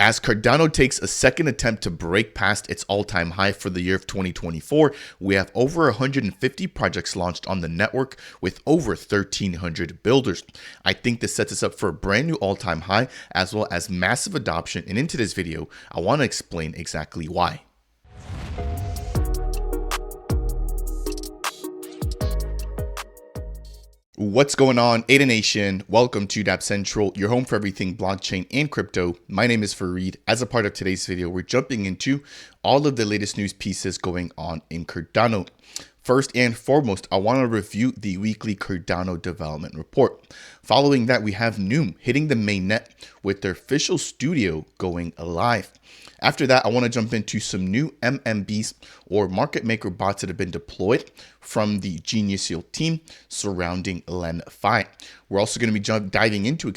As Cardano takes a second attempt to break past its all-time high for the year of 2024, we have over 150 projects launched on the network with over 1,300 builders. I think this sets us up for a brand new all-time high as well as massive adoption, and into this video, I want to explain exactly why. What's going on, ADA Nation? Welcome to Dapp Central, your home for everything blockchain and crypto. My name is Fareed. As a part of today's video, we're jumping into all of the latest news pieces going on in Cardano. First and foremost, I want to review the weekly Cardano development report. Following that, we have NEWM hitting the mainnet with their official studio going live. After that, I want to jump into some new MMBs or market maker bots that have been deployed from the Genius Yield team surrounding Lenfi. We're also going to be diving into,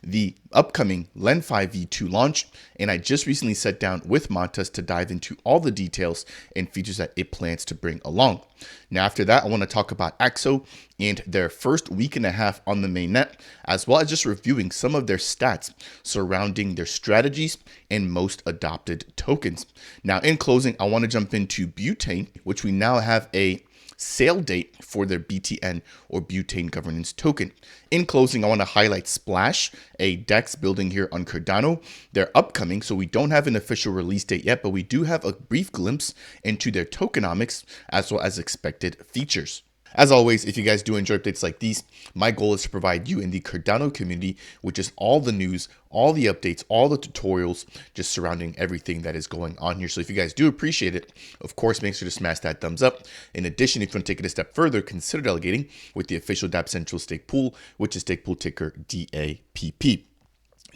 the upcoming Lenfi V2 launch. And I just recently sat down with Montas to dive into all the details and features that it plans to bring along. Now, after that, I want to talk about Axo and their first week and a half on the mainnet, as well as just reviewing some of their stats surrounding their strategies and most adopted tokens. Now, in closing, I want to jump into Butane, which we now have a sale date for their BTN or Butane governance token. In closing, I want to highlight Splash, a DEX building here on Cardano. They're upcoming, so we don't have an official release date yet, but we do have a brief glimpse into their tokenomics as well as expected features. As always, if you guys do enjoy updates like these, my goal is to provide you in the Cardano community, which is all the news, all the updates, all the tutorials, just surrounding everything that is going on here. So if you guys do appreciate it, of course, make sure to smash that thumbs up. In addition, if you want to take it a step further, consider delegating with the official Dapp Central stake pool, which is stake pool ticker DAPP.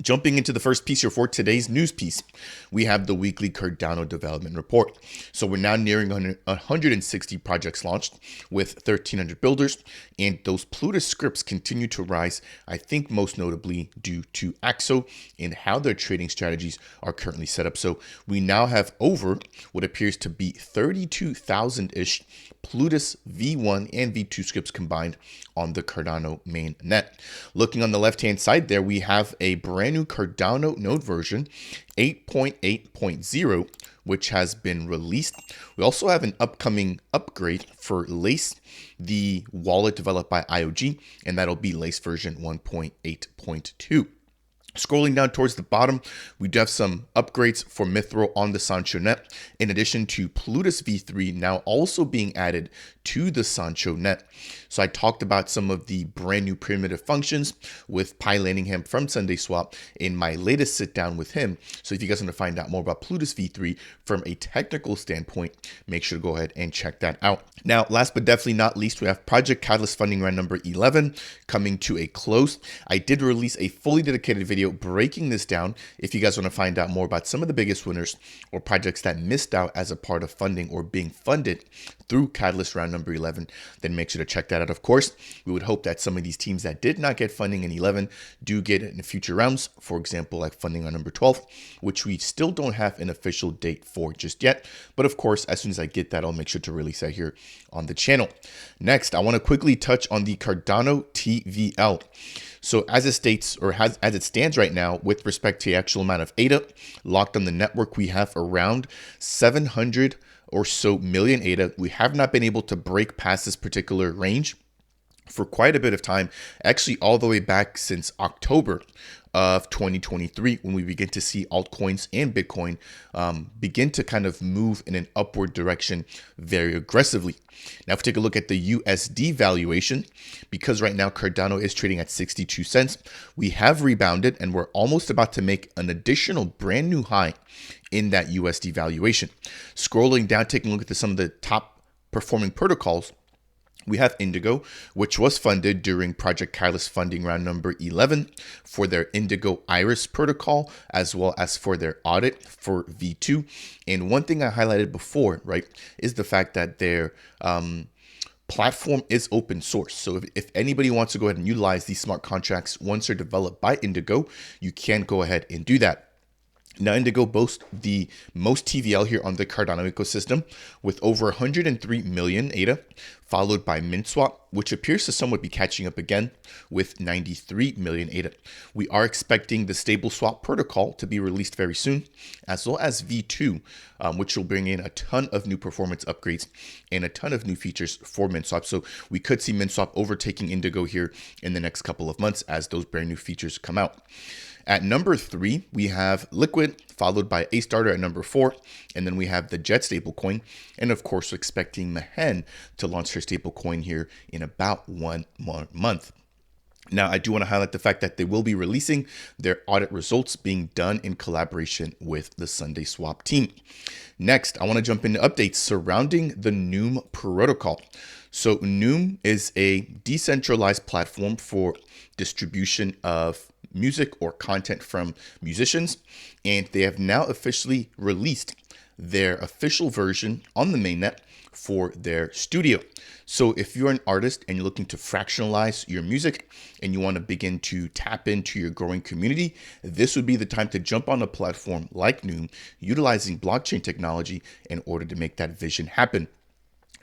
Jumping into the first piece here for today's news piece, we have the weekly Cardano development report. So we're now nearing 160 projects launched with 1,300 builders, and those Plutus scripts continue to rise, I think most notably due to Axo and how their trading strategies are currently set up. So we now have over what appears to be 32,000-ish Plutus V1 and V2 scripts combined on the Cardano main net. Looking on the left-hand side there, we have a brand new Cardano node version 8.8.0, which has been released. We also have an upcoming upgrade for Lace, the wallet developed by IOG, and that'll be Lace version 1.8.2. Scrolling down towards the bottom, we do have some upgrades for Mithril on the Sancho net, in addition to Plutus V3 now also being added to the Sancho net. So I talked about some of the brand new primitive functions with Pi Laningham from Sunday Swap in my latest sit down with him. So if you guys want to find out more about Plutus V3 from a technical standpoint, make sure to go ahead and check that out. Now, last but definitely not least, we have Project Catalyst funding round number 11 coming to a close. I did release a fully dedicated video breaking this down. If you guys want to find out more about some of the biggest winners or projects that missed out as a part of funding or being funded through Catalyst round number 11, then make sure to check that out. Of course, we would hope that some of these teams that did not get funding in 11 do get it in future rounds. For example, like funding on number 12, which we still don't have an official date for just yet. But of course, as soon as I get that, I'll make sure to release that here on the channel. Next, I want to quickly touch on the Cardano TVL. So as it states, or as it stands right now, with respect to the actual amount of ADA locked on the network, we have around 700 or so million ADA. We have not been able to break past this particular range for quite a bit of time, actually all the way back since October of 2023, when we begin to see altcoins and Bitcoin begin to kind of move in an upward direction very aggressively. Now, if we take a look at the USD valuation, because right now Cardano is trading at 62 cents, we have rebounded and we're almost about to make an additional brand new high in that USD valuation. Scrolling down, taking a look at some of the top performing protocols, we have Indigo, which was funded during Project Catalyst funding round number 11 for their Indigo Iris protocol, as well as for their audit for V2. And one thing I highlighted before, right, is the fact that their platform is open source. So if anybody wants to go ahead and utilize these smart contracts once they're developed by Indigo, you can go ahead and do that. Now, Indigo boasts the most TVL here on the Cardano ecosystem with over 103 million ADA, followed by MinSwap, which appears to somewhat be catching up again with 93 million ADA. We are expecting the stable swap protocol to be released very soon, as well as V2, which will bring in a ton of new performance upgrades and a ton of new features for MinSwap. So we could see MinSwap overtaking Indigo here in the next couple of months as those brand new features come out. At number 3, we have Liquid, followed by A Starter at number 4, and then we have the Jet stablecoin, and of course, we're expecting Mehen to launch their stablecoin here in about 1 more month. Now, I do want to highlight the fact that they will be releasing their audit results being done in collaboration with the Sunday Swap team. Next, I want to jump into updates surrounding the NEWM protocol. So NEWM is a decentralized platform for distribution of music or content from musicians, and they have now officially released their official version on the mainnet for their studio. So if you're an artist and you're looking to fractionalize your music and you want to begin to tap into your growing community, this would be the time to jump on a platform like NEWM, utilizing blockchain technology in order to make that vision happen.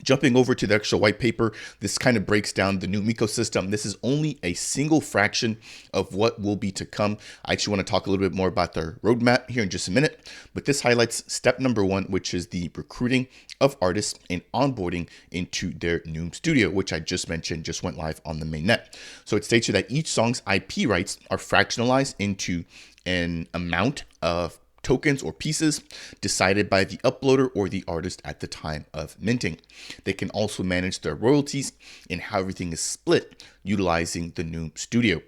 Jumping over to the actual white paper, this kind of breaks down the NEWM ecosystem. This is only a single fraction of what will be to come. I actually want to talk a little bit more about their roadmap here in just a minute, but this highlights step number 1, which is the recruiting of artists and onboarding into their NEWM Studio, which I just mentioned just went live on the mainnet. So it states here that each song's IP rights are fractionalized into an amount of tokens or pieces decided by the uploader or the artist at the time of minting. They can also manage their royalties and how everything is split utilizing the NEWM Studio.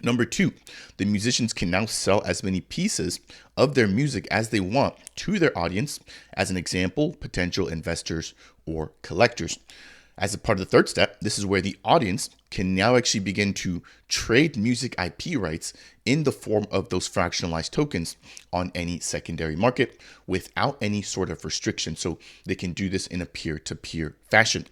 Number 2, the musicians can now sell as many pieces of their music as they want to their audience, as an example, potential investors or collectors. As a part of the third step, this is where the audience can now actually begin to trade music IP rights in the form of those fractionalized tokens on any secondary market without any sort of restriction. So they can do this in a peer-to-peer fashion.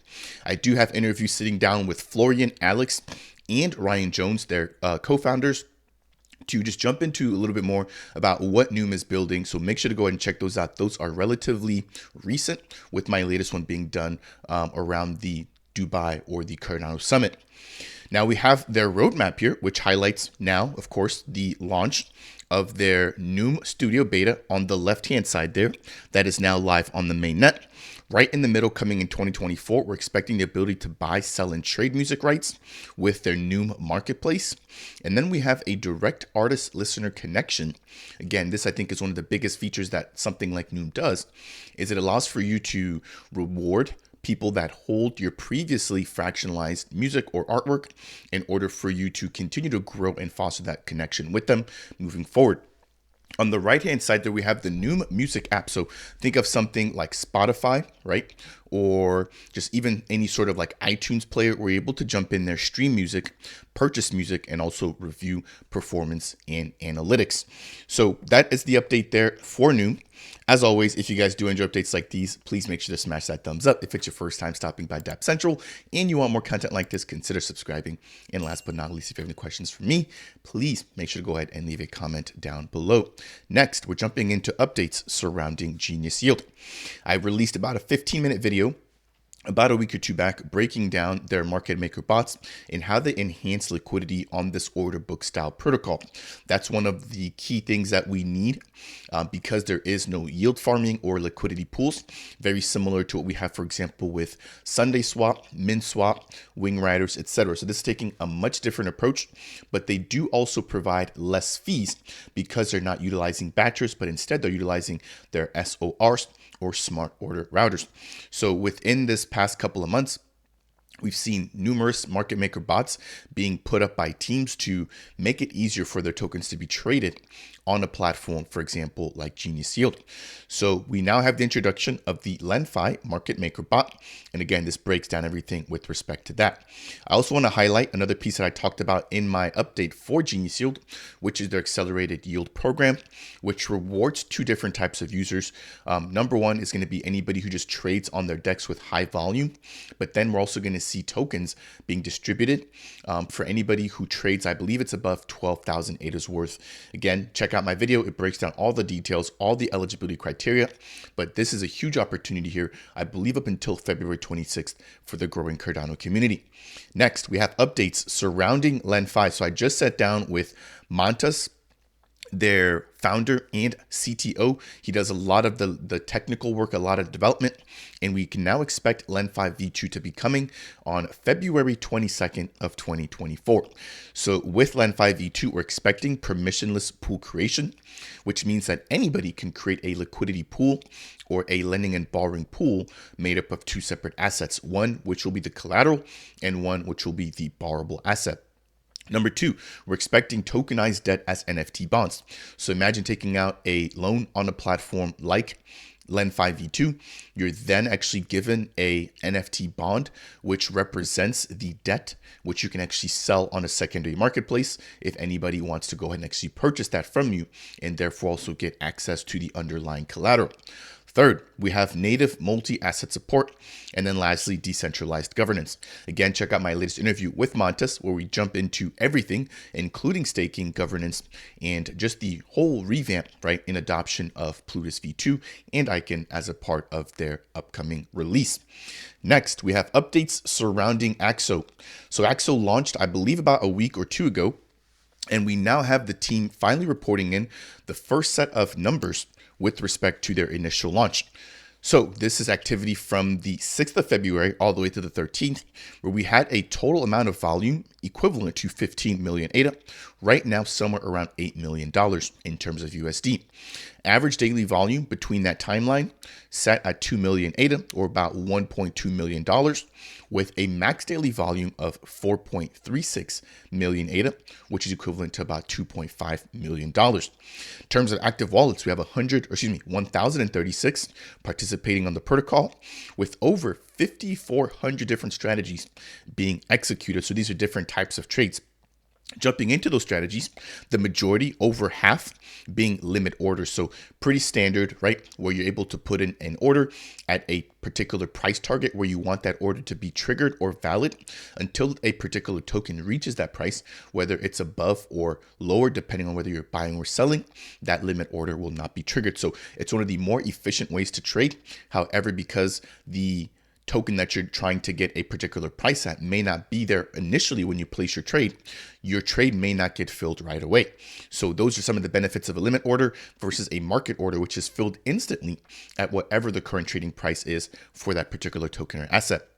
I do have interviews sitting down with Florian, Alex, and Ryan Jones, their co-founders, to just jump into a little bit more about what NEWM is building. So make sure to go ahead and check those out. Those are relatively recent, with my latest one being done around the Dubai or the Cardano Summit. Now we have their roadmap here, which highlights now, of course, the launch of their NEWM Studio beta on the left-hand side there. That is now live on the mainnet. Right in the middle, coming in 2024, we're expecting the ability to buy, sell, and trade music rights with their NEWM marketplace. And then we have a direct artist-listener connection. Again, this I think is one of the biggest features that something like NEWM does, is it allows for you to reward people that hold your previously fractionalized music or artwork in order for you to continue to grow and foster that connection with them moving forward. On the right-hand side there, we have the NEWM Music app. So think of something like Spotify, right? Or just even any sort of like iTunes player where you're able to jump in there, stream music, purchase music, and also review performance and analytics. So that is the update there for NEWM. As always, if you guys do enjoy updates like these, please make sure to smash that thumbs up. If it's your first time stopping by Dapp Central and you want more content like this, consider subscribing. And last but not least, if you have any questions for me, please make sure to go ahead and leave a comment down below. Next, we're jumping into updates surrounding Genius Yield. I released about a 15-minute video about a week or two back, breaking down their market maker bots and how they enhance liquidity on this order book style protocol. That's one of the key things that we need because there is no yield farming or liquidity pools, very similar to what we have, for example, with Sunday Swap, MinSwap, Wing Riders, etc. So this is taking a much different approach, but they do also provide less fees because they're not utilizing batchers, but instead they're utilizing their SORs or smart order routers. So within this past couple of months, we've seen numerous market maker bots being put up by teams to make it easier for their tokens to be traded on a platform, for example, like Genius Yield. So we now have the introduction of the Lenfi market maker bot. And again, this breaks down everything with respect to that. I also want to highlight another piece that I talked about in my update for Genius Yield, which is their accelerated yield program, which rewards two different types of users. Number one is going to be anybody who just trades on their DEX with high volume, but then we're also going to see tokens being distributed for anybody who trades. I believe it's above 12,000 ADAs worth. Again, check out my video. It breaks down all the details, all the eligibility criteria, but this is a huge opportunity here, I believe up until February 26th for the growing Cardano community. Next, we have updates surrounding Lenfi. So I just sat down with Montas, their founder and CTO. He does a lot of the technical work, a lot of development, and we can now expect Lenfi V2 to be coming on February 22nd of 2024. So with Lenfi V2, we're expecting permissionless pool creation, which means that anybody can create a liquidity pool or a lending and borrowing pool made up of two separate assets, one which will be the collateral and one which will be the borrowable asset. Number two, we're expecting tokenized debt as NFT bonds. So imagine taking out a loan on a platform like Lenfi V2. You're then actually given a NFT bond, which represents the debt, which you can actually sell on a secondary marketplace if anybody wants to go ahead and actually purchase that from you, and therefore also get access to the underlying collateral. Third, we have native multi-asset support. And then lastly, decentralized governance. Again, check out my latest interview with Montas, where we jump into everything, including staking, governance, and just the whole revamp, right, in adoption of Plutus V2 and Icon as a part of their upcoming release. Next, we have updates surrounding Axo. So Axo launched, I believe, about a week or two ago, and we now have the team finally reporting in the first set of numbers with respect to their initial launch. So this is activity from the 6th of February all the way to the 13th, where we had a total amount of volume equivalent to 15 million ADA, right now somewhere around $8 million in terms of USD. Average daily volume between that timeline sat at 2 million ADA, or about $1.2 million, with a max daily volume of 4.36 million ADA, which is equivalent to about $2.5 million. In terms of active wallets, we have 1,036 participating on the protocol, with over 5,400 different strategies being executed. So these are different types of trades. Jumping into those strategies, the majority, over half, being limit orders. So pretty standard, right? Where you're able to put in an order at a particular price target where you want that order to be triggered or valid until a particular token reaches that price, whether it's above or lower, depending on whether you're buying or selling, that limit order will not be triggered. So it's one of the more efficient ways to trade. However, because the token that you're trying to get a particular price at may not be there initially when you place your trade may not get filled right away. So those are some of the benefits of a limit order versus a market order, which is filled instantly at whatever the current trading price is for that particular token or asset.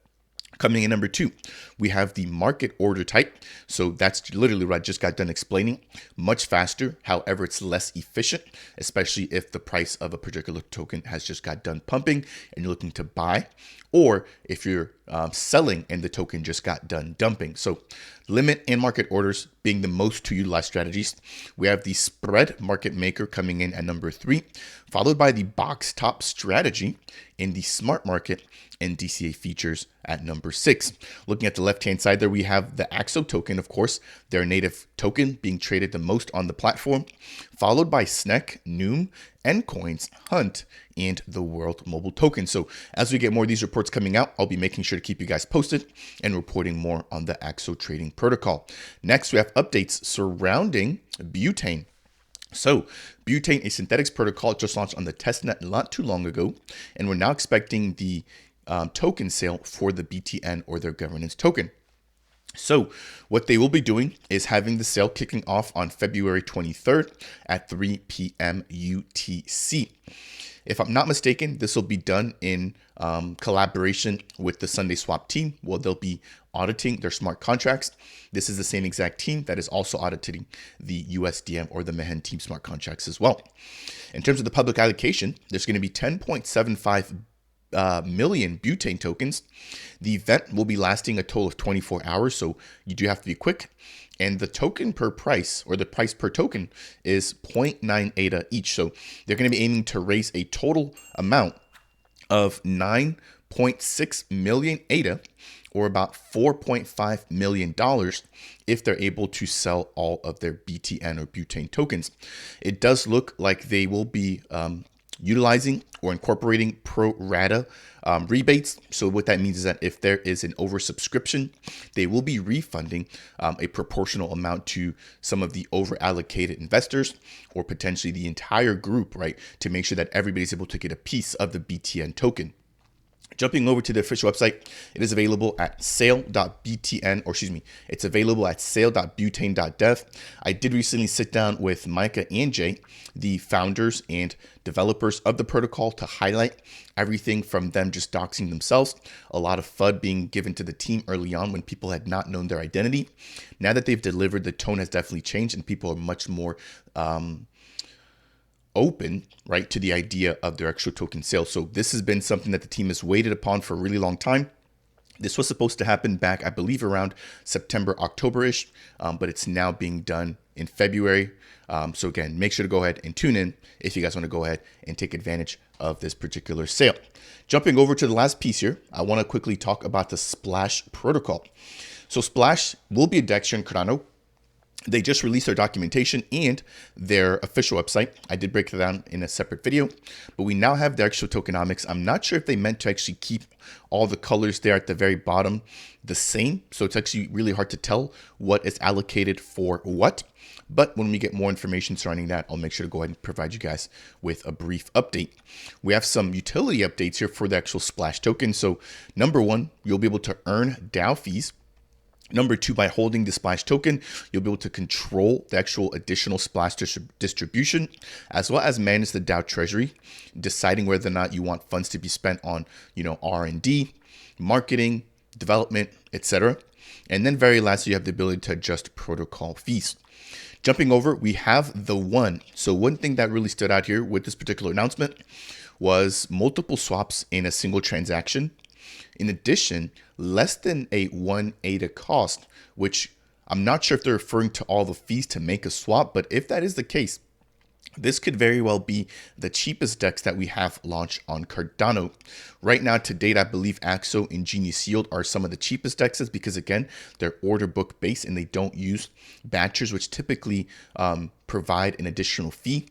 Coming in number two, we have the market order type. So that's literally what I just got done explaining. Much faster, however, it's less efficient, especially if the price of a particular token has just got done pumping and you're looking to buy, or if you're selling and the token just got done dumping. So limit and market orders being the most utilized strategies. We have the spread market maker coming in at number three, followed by the box top strategy in the smart market and DCA features at number six. Looking at the left-hand side there, we have the Axo token, of course, their native token being traded the most on the platform, followed by SNEC, NEWM, Ncoins, Hunt, and the World Mobile Token. So as we get more of these reports coming out, I'll be making sure to keep you guys posted and reporting more on the Axo trading protocol. Next, we have updates surrounding Butane. So Butane, a synthetics protocol, just launched on the testnet not too long ago, and we're now expecting the token sale for the BTN or their governance token. So what they will be doing is having the sale kicking off on February 23rd at 3 p.m. UTC. If I'm not mistaken, this will be done in collaboration with the Sunday Swap team, where they'll be auditing their smart contracts. This is the same exact team that is also auditing the USDM or the Mehen team smart contracts as well. In terms of the public allocation, there's going to be 10.75 million Butane tokens. The event will be lasting a total of 24 hours, so you do have to be quick. And the token per price, or the price per token, is 0.9 ADA each. So they're going to be aiming to raise a total amount of 9.6 million ADA, or about $4.5 million, if they're able to sell all of their BTN or Butane tokens. It does look like they will be utilizing or incorporating pro rata rebates. So what that means is that if there is an oversubscription, they will be refunding a proportional amount to some of the over allocated investors or potentially the entire group, right? To make sure that everybody's able to get a piece of the BTN token. Jumping over to the official website, it is available at sale.btn, or excuse me, it's available at sale.butane.dev. I did recently sit down with Micah and Jay, the founders and developers of the protocol, to highlight everything from them just doxing themselves, a lot of FUD being given to the team early on when people had not known their identity. Now that they've delivered, the tone has definitely changed and people are much more open, right, to the idea of their extra token sale. So this has been something that the team has waited upon for a really long time. This was supposed to happen back, I believe, around September, October-ish, but it's now being done in February. So again, make sure to go ahead and tune in if you guys want to go ahead and take advantage of this particular sale. Jumping over to the last piece here, I want to quickly talk about the Splash protocol. So Splash will be a DEX here in Cardano. They just released their documentation and their official website. I did break that down in a separate video, but we now have their actual tokenomics. I'm not sure if they meant to actually keep all the colors there at the very bottom the same. So it's actually really hard to tell what is allocated for what. But when we get more information surrounding that, I'll make sure to go ahead and provide you guys with a brief update. We have some utility updates here for the actual Splash token. So number one, you'll be able to earn DAO fees. Number two, by holding the Splash token, you'll be able to control the actual additional Splash distribution, as well as manage the DAO treasury, deciding whether or not you want funds to be spent on, R&D, marketing, development, etc. And then very lastly, you have the ability to adjust protocol fees. Jumping over, we have the one. So one thing that really stood out here with this particular announcement was multiple swaps in a single transaction. In addition, less than a 1 ADA cost, which I'm not sure if they're referring to all the fees to make a swap, but if that is the case, this could very well be the cheapest DEX that we have launched on Cardano. Right now, to date, I believe Axo and Genius Yield are some of the cheapest DEXs because, again, they're order book based and they don't use batchers, which typically provide an additional fee.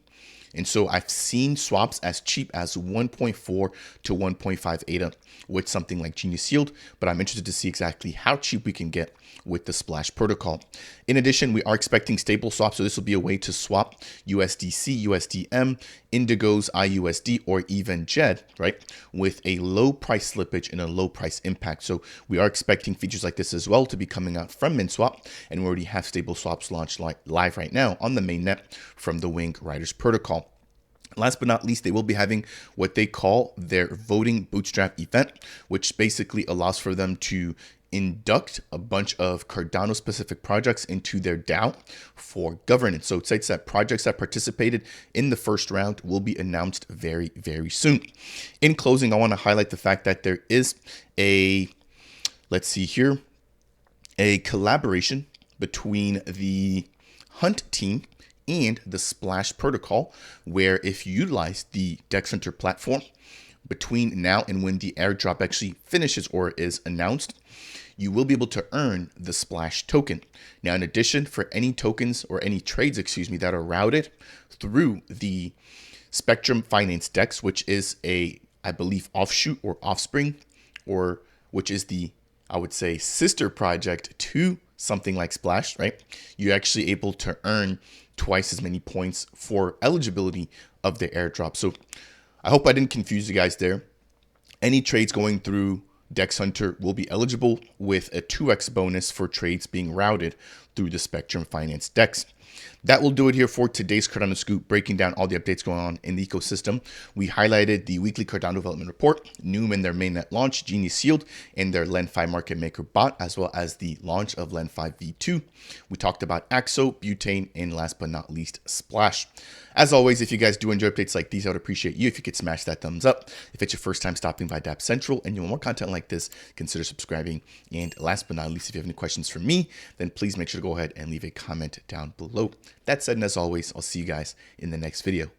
And so I've seen swaps as cheap as 1.4 to 1.5 ADA with something like Genius Yield, but I'm interested to see exactly how cheap we can get with the Splash protocol. In addition, we are expecting stable swaps, so this will be a way to swap USDC, USDM, Indigos, IUSD, or even JED, right, with a low price slippage and a low price impact. So we are expecting features like this as well to be coming out from MinSwap, and we already have stable swaps launched live right now on the mainnet from the Wing Riders protocol. Last but not least, they will be having what they call their voting bootstrap event, which basically allows for them to induct a bunch of Cardano specific projects into their DAO for governance. So it states that projects that participated in the first round will be announced very, very soon. In closing, I want to highlight the fact that there is a collaboration between the Hunt team and the Splash protocol, where if you utilize the DEX Hunter platform between now and when the airdrop actually finishes or is announced, you will be able to earn the Splash token. Now, in addition, for any tokens or any trades, that are routed through the Spectrum Finance DEX, which is I believe, offshoot or offspring, or which is the, I would say, sister project to something like Splash, right? You're actually able to earn twice as many points for eligibility of the airdrop. So I hope I didn't confuse you guys there. Any trades going through DEX Hunter will be eligible with a 2x bonus for trades being routed through the Spectrum Finance DEX. That will do it here for today's Cardano Scoop, breaking down all the updates going on in the ecosystem. We highlighted the weekly Cardano development report, NEWM and their mainnet launch, Genius Yield, and their Lenfi market maker bot, as well as the launch of Lenfi V2. We talked about Axo, Butane, and last but not least, Splash. As always, if you guys do enjoy updates like these, I would appreciate you if you could smash that thumbs up. If it's your first time stopping by Dapp Central and you want more content like this, consider subscribing. And last but not least, if you have any questions for me, then please make sure to go ahead and leave a comment down below. That said, and as always, I'll see you guys in the next video.